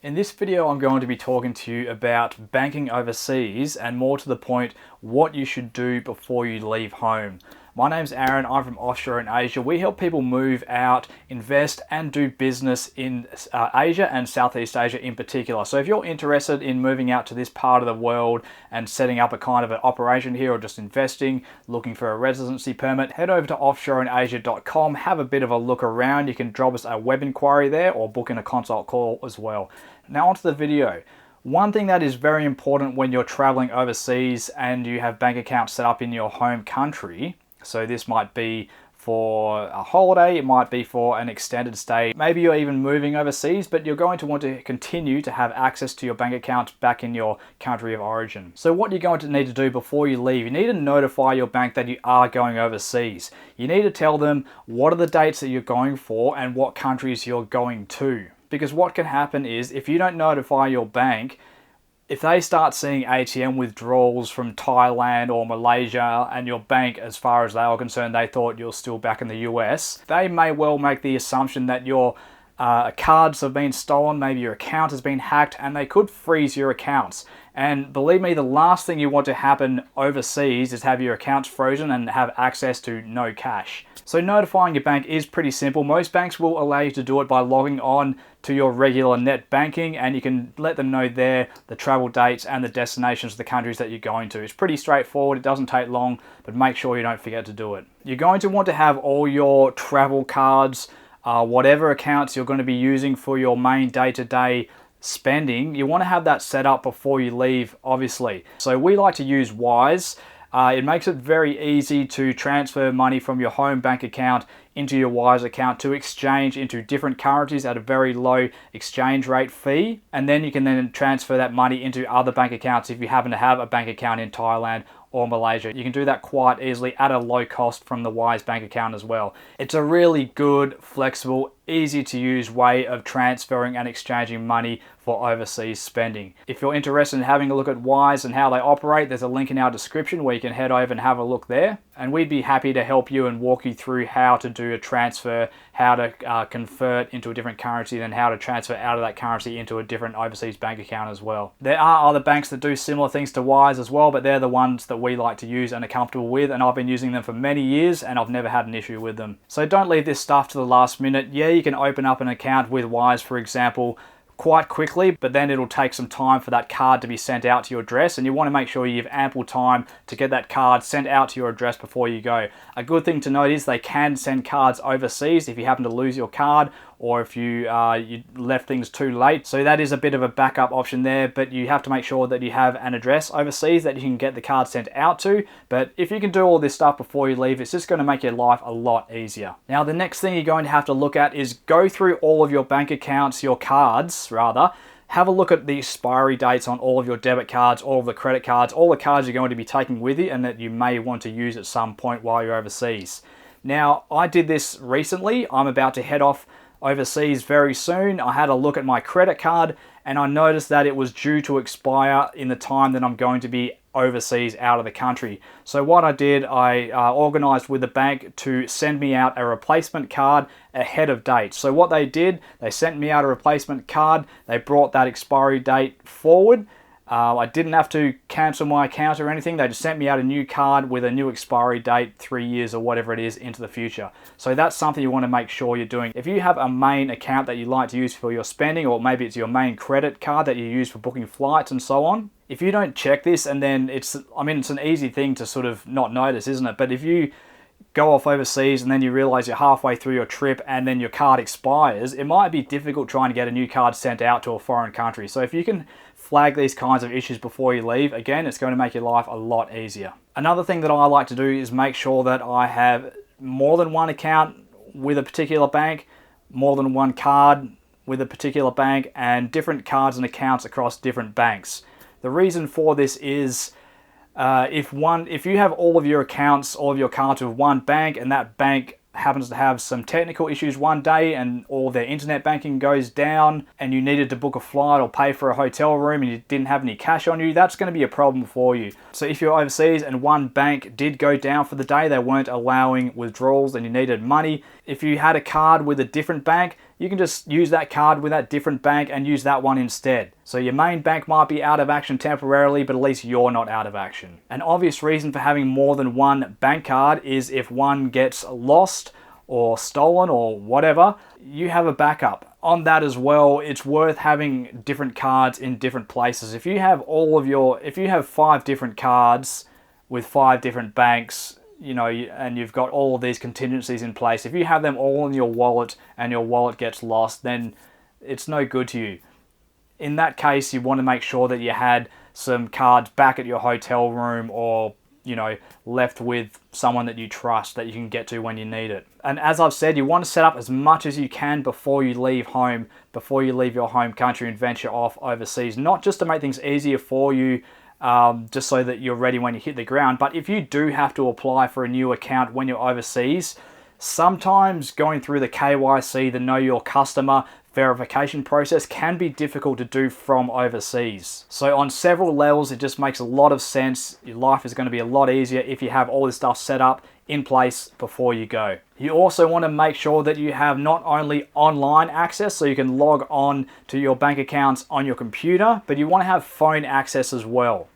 In this video, I'm going to be talking to you about banking overseas and more to the point, what you should do before you leave home. My name's Aaron, I'm from Offshore in Asia. We help people move out, invest and do business in Asia and Southeast Asia in particular. So if you're interested in moving out to this part of the world and setting up a kind of an operation here or just investing, looking for a residency permit, head over to offshoreinasia.com, have a bit of a look around. You can drop us a web inquiry there or book in a consult call as well. Now onto the video. One thing that is very important when you're traveling overseas and you have bank accounts set up in your home country, so this might be for a holiday, it might be for an extended stay, maybe you're even moving overseas, but you're going to want to continue to have access to your bank account back in your country of origin. So what you're going to need to do before you leave, you need to notify your bank that you are going overseas. You need to tell them what are the dates that you're going for and what countries you're going to. Because what can happen is if you don't notify your bank, if they start seeing ATM withdrawals from Thailand or Malaysia and your bank, as far as they are concerned, they thought you're still back in the US, they may well make the assumption that your cards have been stolen, maybe your account has been hacked, and they could freeze your accounts. And believe me, the last thing you want to happen overseas is have your accounts frozen and have access to no cash. So notifying your bank is pretty simple. Most banks will allow you to do it by logging on to your regular net banking, and you can let them know there the travel dates and the destinations of the countries that you're going to. It's pretty straightforward, it doesn't take long, but make sure you don't forget to do it. You're going to want to have all your travel cards, whatever accounts you're going to be using for your main day-to-day spending, you want to have that set up before you leave, obviously. So we like to use Wise. It makes it very easy to transfer money from your home bank account into your Wise account to exchange into different currencies at a very low exchange rate fee. And then you can then transfer that money into other bank accounts if you happen to have a bank account in Thailand or Malaysia. You can do that quite easily at a low cost from the Wise bank account as well. It's a really good, flexible, easy to use way of transferring and exchanging money for overseas spending. If you're interested in having a look at Wise and how they operate, there's a link in our description where you can head over and have a look there. And we'd be happy to help you and walk you through how to do a transfer, how to convert into a different currency, then how to transfer out of that currency into a different overseas bank account as well. There are other banks that do similar things to Wise as well, but they're the ones that we like to use and are comfortable with, and I've been using them for many years and I've never had an issue with them. So don't leave this stuff to the last minute. Yeah, you can open up an account with Wise, for example, quite quickly, but then it'll take some time for that card to be sent out to your address, and you want to make sure you have ample time to get that card sent out to your address before you go. A good thing to note is they can send cards overseas if you happen to lose your card or if you left things too late. So that is a bit of a backup option there, but you have to make sure that you have an address overseas that you can get the card sent out to. But if you can do all this stuff before you leave, it's just going to make your life a lot easier. Now, the next thing you're going to have to look at is go through all of your bank accounts, your cards rather. Have a look at the expiry dates on all of your debit cards, all of the credit cards, all the cards you're going to be taking with you and that you may want to use at some point while you're overseas. Now, I did this recently. I'm about to head off overseas very soon. I had a look at my credit card and I noticed that it was due to expire in the time that I'm going to be overseas out of the country. So what I did, I organized with the bank to send me out a replacement card ahead of date. So what they did, they sent me out a replacement card. They brought that expiry date forward. I didn't have to cancel my account or anything. They just sent me out a new card with a new expiry date, 3 years or whatever it is into the future. So that's something you want to make sure you're doing. If you have a main account that you like to use for your spending, or maybe it's your main credit card that you use for booking flights and so on, if you don't check this, and then it's an easy thing to sort of not notice, isn't it? But if you go off overseas and then you realize you're halfway through your trip and then your card expires, it might be difficult trying to get a new card sent out to a foreign country. So if you can flag these kinds of issues before you leave, again, it's going to make your life a lot easier. Another thing that I like to do is make sure that I have more than one account with a particular bank, more than one card with a particular bank, and different cards and accounts across different banks. The reason for this is if you have all of your accounts, all of your cards with one bank, and that bank happens to have some technical issues one day and all their internet banking goes down and you needed to book a flight or pay for a hotel room and you didn't have any cash on you, that's going to be a problem for you. So if you're overseas and one bank did go down for the day, they weren't allowing withdrawals and you needed money, if you had a card with a different bank, you can just use that card with that different bank and use that one instead. So your main bank might be out of action temporarily, but at least you're not out of action. An obvious reason for having more than one bank card is if one gets lost or stolen or whatever, you have a backup. On that as well, it's worth having different cards in different places. If you have if you have 5 different cards with 5 different banks, and you've got all of these contingencies in place, if you have them all in your wallet and your wallet gets lost, then it's no good to you. In that case, you want to make sure that you had some cards back at your hotel room or left with someone that you trust that you can get to when you need it. And as I've said, you want to set up as much as you can before you leave home, before you leave your home country and venture off overseas, not just to make things easier for you, just so that you're ready when you hit the ground, but if you do have to apply for a new account when you're overseas, sometimes going through the KYC, the Know Your Customer verification process, can be difficult to do from overseas. So on several levels, it just makes a lot of sense. Your life is going to be a lot easier if you have all this stuff set up in place before you go. You also want to make sure that you have not only online access, so you can log on to your bank accounts on your computer, but you want to have phone access as well.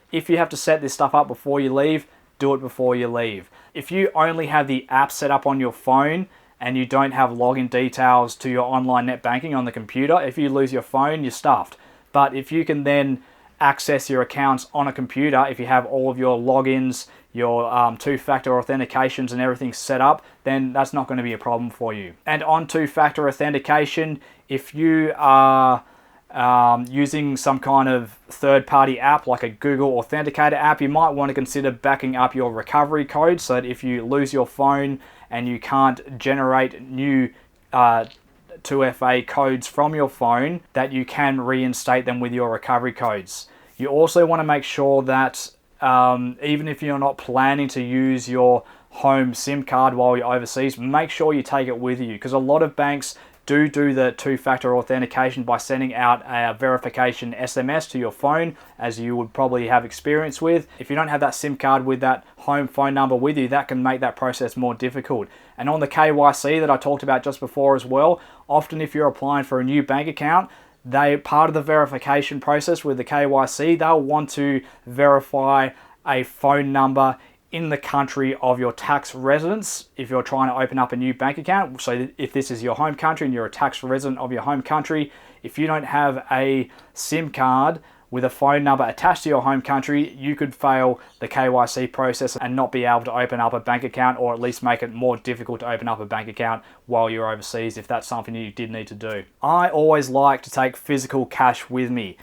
If you have to set this stuff up before you leave, do it before you leave. If you only have the app set up on your phone and you don't have login details to your online net banking on the computer, if you lose your phone, you're stuffed. But if you can then access your accounts on a computer, if you have all of your logins, your two-factor authentications and everything set up, then that's not going to be a problem for you. And on two-factor authentication, if you are using some kind of third-party app like a Google Authenticator app, you might want to consider backing up your recovery code so that if you lose your phone and you can't generate new 2FA codes from your phone, that you can reinstate them with your recovery codes. You also want to make sure that even if you're not planning to use your home SIM card while you're overseas, make sure you take it with you, because a lot of banks do the two-factor authentication by sending out a verification SMS to your phone, as you would probably have experience with. If you don't have that SIM card with that home phone number with you, that can make that process more difficult. And on the KYC that I talked about just before as well, often if you're applying for a new bank account, part of the verification process with the KYC, they'll want to verify a phone number in the country of your tax residence if you're trying to open up a new bank account. So if this is your home country and you're a tax resident of your home country, if you don't have a SIM card with a phone number attached to your home country, you could fail the KYC process and not be able to open up a bank account, or at least make it more difficult to open up a bank account while you're overseas if that's something you did need to do. I always like to take physical cash with me.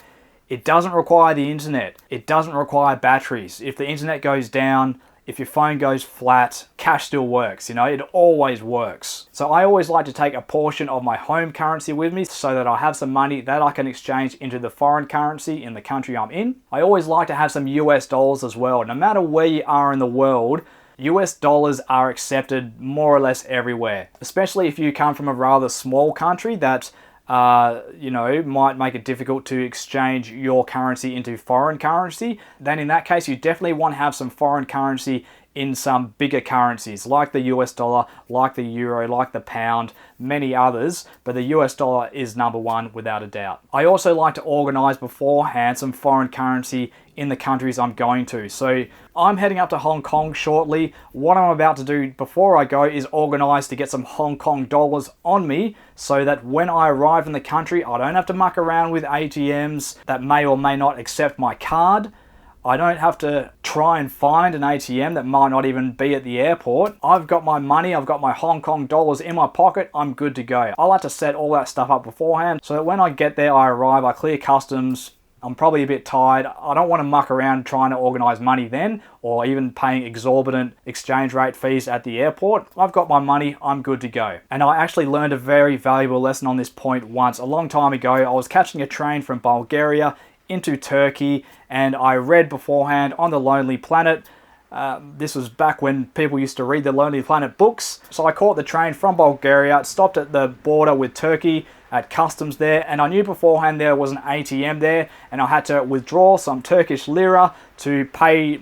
It doesn't require the internet. It doesn't require batteries. If the internet goes down, if your phone goes flat, cash still works, it always works. So I always like to take a portion of my home currency with me so that I have some money that I can exchange into the foreign currency in the country I'm in. I always like to have some US dollars as well. No matter where you are in the world, US dollars are accepted more or less everywhere, especially if you come from a rather small country that might make it difficult to exchange your currency into foreign currency. Then in that case, you definitely want to have some foreign currency in some bigger currencies like the US dollar, like the euro, like the pound, many others, but the US dollar is number one without a doubt. I also like to organize beforehand some foreign currency in the countries I'm going to. So I'm heading up to Hong Kong shortly. What I'm about to do before I go is organize to get some Hong Kong dollars on me so that when I arrive in the country, I don't have to muck around with ATMs that may or may not accept my card. I don't have to try and find an ATM that might not even be at the airport. I've got my money, I've got my Hong Kong dollars in my pocket, I'm good to go. I like to set all that stuff up beforehand so that when I get there, I arrive, I clear customs, I'm probably a bit tired. I don't want to muck around trying to organize money then, or even paying exorbitant exchange rate fees at the airport. I've got my money, I'm good to go. And I actually learned a very valuable lesson on this point once. A long time ago, I was catching a train from Bulgaria into Turkey, and I read beforehand on The Lonely Planet. This was back when people used to read the Lonely Planet books. So I caught the train from Bulgaria, stopped at the border with Turkey at customs there, and I knew beforehand there was an ATM there, and I had to withdraw some Turkish lira to pay,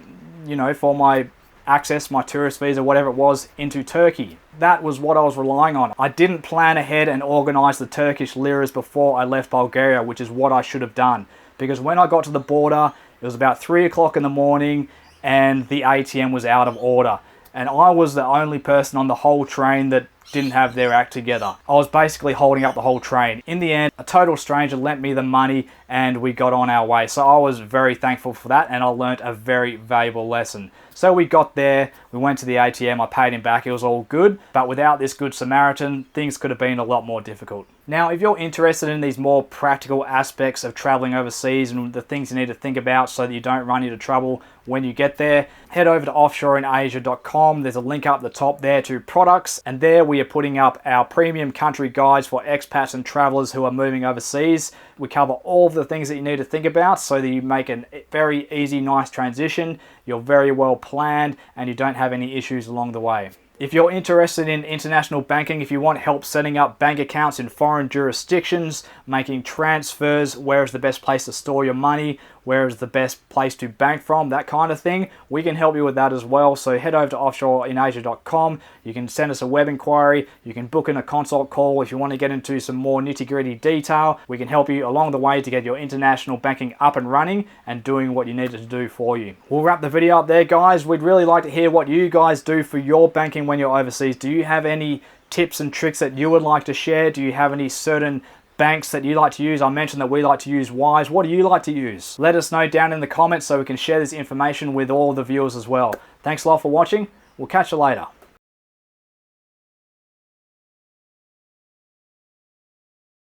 for my access, my tourist visa, whatever it was, into Turkey. That was what I was relying on. I didn't plan ahead and organize the Turkish liras before I left Bulgaria, which is what I should have done. Because when I got to the border, it was about 3 o'clock in the morning and the ATM was out of order. And I was the only person on the whole train that didn't have their act together. I was basically holding up the whole train. In the end, a total stranger lent me the money and we got on our way. So I was very thankful for that, and I learnt a very valuable lesson. So we got there, we went to the ATM, I paid him back, it was all good. But without this good Samaritan, things could have been a lot more difficult. Now, if you're interested in these more practical aspects of traveling overseas and the things you need to think about so that you don't run into trouble when you get there, head over to offshoreinasia.com. There's a link up the top there to products, and there we are putting up our premium country guides for expats and travelers who are moving overseas. We cover all of the things that you need to think about so that you make a very easy, nice transition. You're very well planned and you don't have any issues along the way. If you're interested in international banking, if you want help setting up bank accounts in foreign jurisdictions, making transfers, where is the best place to store your money, where is the best place to bank from, that kind of thing, we can help you with that as well. So head over to offshoreinasia.com. You can send us a web inquiry. You can book in a consult call if you want to get into some more nitty-gritty detail. We can help you along the way to get your international banking up and running and doing what you need to do for you. We'll wrap the video up there, guys. We'd really like to hear what you guys do for your banking when you're overseas. Do you have any tips and tricks that you would like to share? Do you have any certain banks that you like to use? I mentioned that we like to use Wise. What do you like to use? Let us know down in the comments so we can share this information with all the viewers as well. Thanks a lot for watching. We'll catch you later.